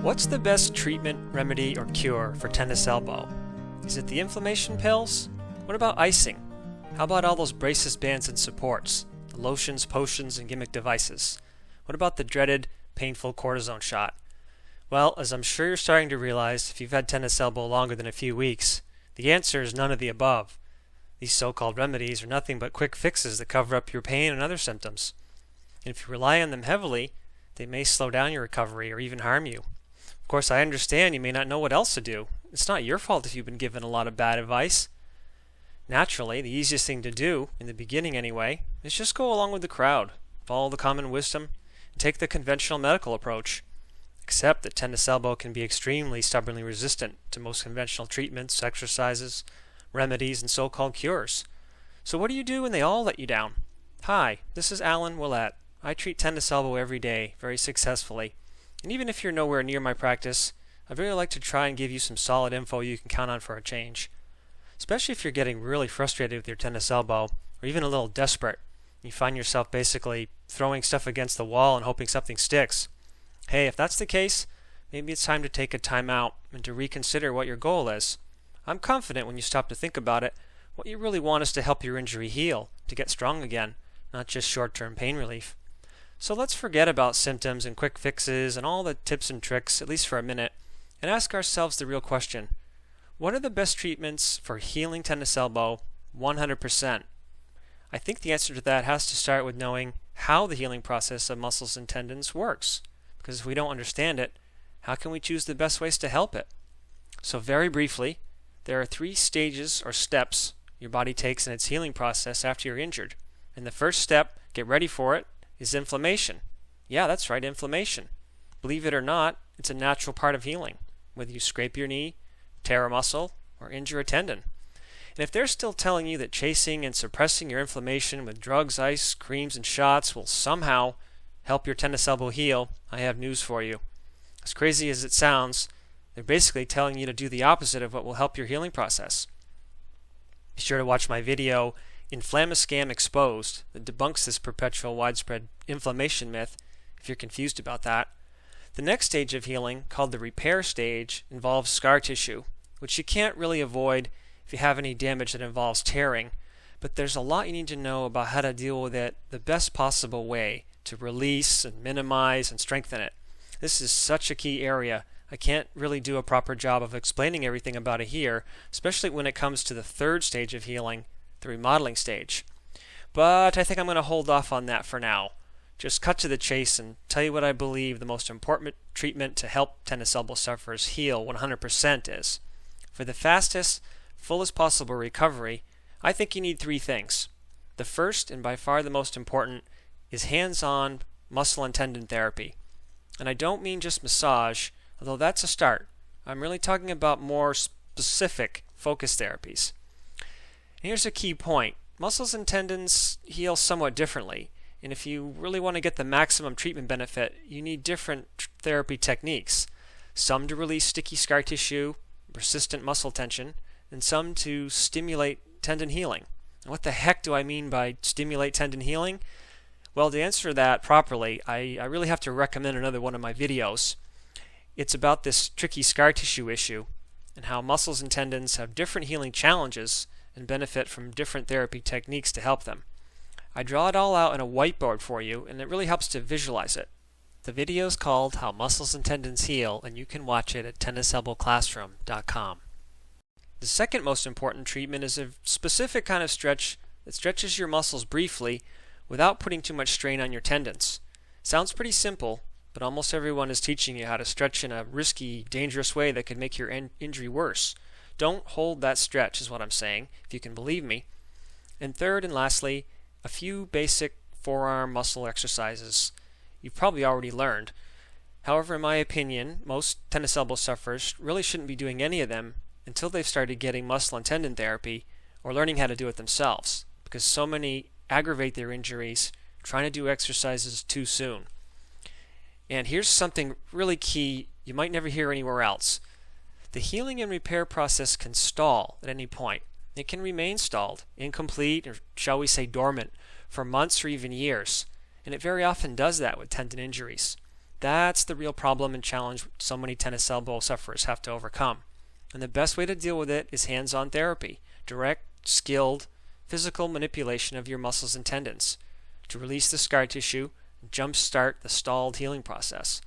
What's the best treatment, remedy, or cure for tennis elbow? Is it the inflammation pills? What about icing? How about all those braces, bands, and supports? The lotions, potions, and gimmick devices? What about the dreaded, painful cortisone shot? Well, as I'm sure you're starting to realize, if you've had tennis elbow longer than a few weeks, the answer is none of the above. These so-called remedies are nothing but quick fixes that cover up your pain and other symptoms. And if you rely on them heavily, they may slow down your recovery or even harm you. Of course, I understand you may not know what else to do. It's not your fault if you've been given a lot of bad advice. Naturally, the easiest thing to do, in the beginning anyway, is just go along with the crowd, follow the common wisdom, and take the conventional medical approach. Except that tennis elbow can be extremely stubbornly resistant to most conventional treatments, exercises, remedies, and so-called cures. So what do you do when they all let you down? Hi, this is Alan Willett. I treat tennis elbow every day, very successfully. And even if you're nowhere near my practice, I'd really like to try and give you some solid info you can count on for a change. Especially if you're getting really frustrated with your tennis elbow, or even a little desperate. You find yourself basically throwing stuff against the wall and hoping something sticks. Hey, if that's the case, maybe it's time to take a time out and to reconsider what your goal is. I'm confident when you stop to think about it, what you really want is to help your injury heal, to get strong again, not just short-term pain relief. So let's forget about symptoms and quick fixes and all the tips and tricks, at least for a minute, and ask ourselves the real question. What are the best treatments for healing tennis elbow 100%? I think the answer to that has to start with knowing how the healing process of muscles and tendons works. Because if we don't understand it, how can we choose the best ways to help it? So very briefly, there are 3 stages or steps your body takes in its healing process after you're injured. And the first step, get ready for it, is inflammation. Yeah, that's right, inflammation. Believe it or not, it's a natural part of healing, whether you scrape your knee, tear a muscle, or injure a tendon. And if they're still telling you that chasing and suppressing your inflammation with drugs, ice, creams, and shots will somehow help your tennis elbow heal, I have news for you. As crazy as it sounds, they're basically telling you to do the opposite of what will help your healing process. Be sure to watch my video, Inflammascam Exposed, that debunks this perpetual widespread inflammation myth if you're confused about that. The next stage of healing, called the repair stage, involves scar tissue, which you can't really avoid if you have any damage that involves tearing, but there's a lot you need to know about how to deal with it the best possible way to release and minimize and strengthen it. This is such a key area. I can't really do a proper job of explaining everything about it here, especially when it comes to the third stage of healing, the remodeling stage. But I think I'm going to hold off on that for now. Just cut to the chase and tell you what I believe the most important treatment to help tennis elbow sufferers heal 100% is. For the fastest, fullest possible recovery, I think you need 3 things. The first, and by far the most important, is hands-on muscle and tendon therapy. And I don't mean just massage, although that's a start. I'm really talking about more specific focus therapies. And here's a key point. Muscles and tendons heal somewhat differently, and if you really want to get the maximum treatment benefit, you need different therapy techniques. Some to release sticky scar tissue, persistent muscle tension, and some to stimulate tendon healing. And what the heck do I mean by stimulate tendon healing? Well, to answer that properly, I really have to recommend another one of my videos. It's about this tricky scar tissue issue and how muscles and tendons have different healing challenges and benefit from different therapy techniques to help them. I draw it all out in a whiteboard for you, and it really helps to visualize it. The video is called How Muscles and Tendons Heal, and you can watch it at tenniselbowclassroom.com. The second most important treatment is a specific kind of stretch that stretches your muscles briefly without putting too much strain on your tendons. Sounds pretty simple, but almost everyone is teaching you how to stretch in a risky, dangerous way that could make your injury worse. Don't hold that stretch is what I'm saying, if you can believe me. And third and lastly, a few basic forearm muscle exercises you've probably already learned. However, in my opinion, most tennis elbow sufferers really shouldn't be doing any of them until they've started getting muscle and tendon therapy or learning how to do it themselves, because so many aggravate their injuries trying to do exercises too soon. And here's something really key you might never hear anywhere else. The healing and repair process can stall at any point. It can remain stalled, incomplete, or shall we say dormant, for months or even years. And it very often does that with tendon injuries. That's the real problem and challenge so many tennis elbow sufferers have to overcome. And the best way to deal with it is hands-on therapy, direct, skilled, physical manipulation of your muscles and tendons to release the scar tissue and jumpstart the stalled healing process.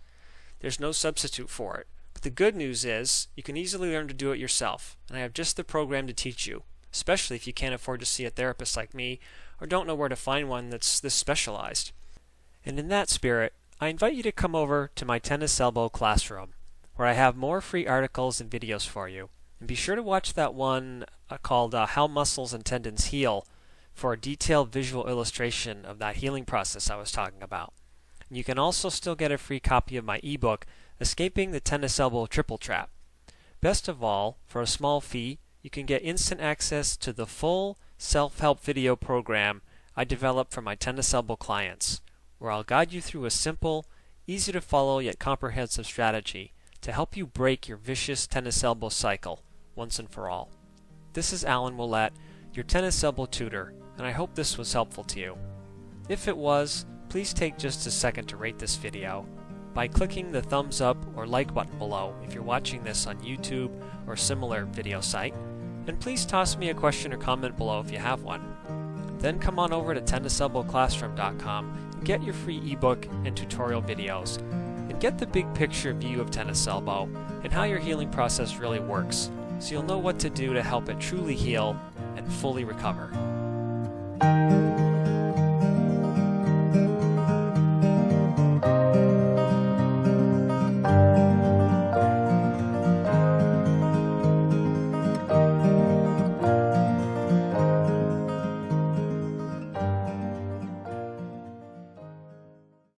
There's no substitute for it. But the good news is you can easily learn to do it yourself, and I have just the program to teach you, especially if you can't afford to see a therapist like me or don't know where to find one that's this specialized. And in that spirit, I invite you to come over to my Tennis Elbow classroom, where I have more free articles and videos for you. And be sure to watch that one called How Muscles and Tendons Heal for a detailed visual illustration of that healing process I was talking about. And you can also still get a free copy of my ebook, Escaping the Tennis Elbow Triple Trap. Best of all, for a small fee, you can get instant access to the full self-help video program I developed for my tennis elbow clients, where I'll guide you through a simple, easy to follow yet comprehensive strategy to help you break your vicious tennis elbow cycle once and for all. This is Alan Willett, your tennis elbow tutor, and I hope this was helpful to you. If it was, please take just a second to rate this video by clicking the thumbs up or like button below if you're watching this on YouTube or similar video site, and please toss me a question or comment below if you have one. Then come on over to tenniselbowclassroom.com and get your free ebook and tutorial videos, and get the big picture view of tennis elbow and how your healing process really works, so you'll know what to do to help it truly heal and fully recover.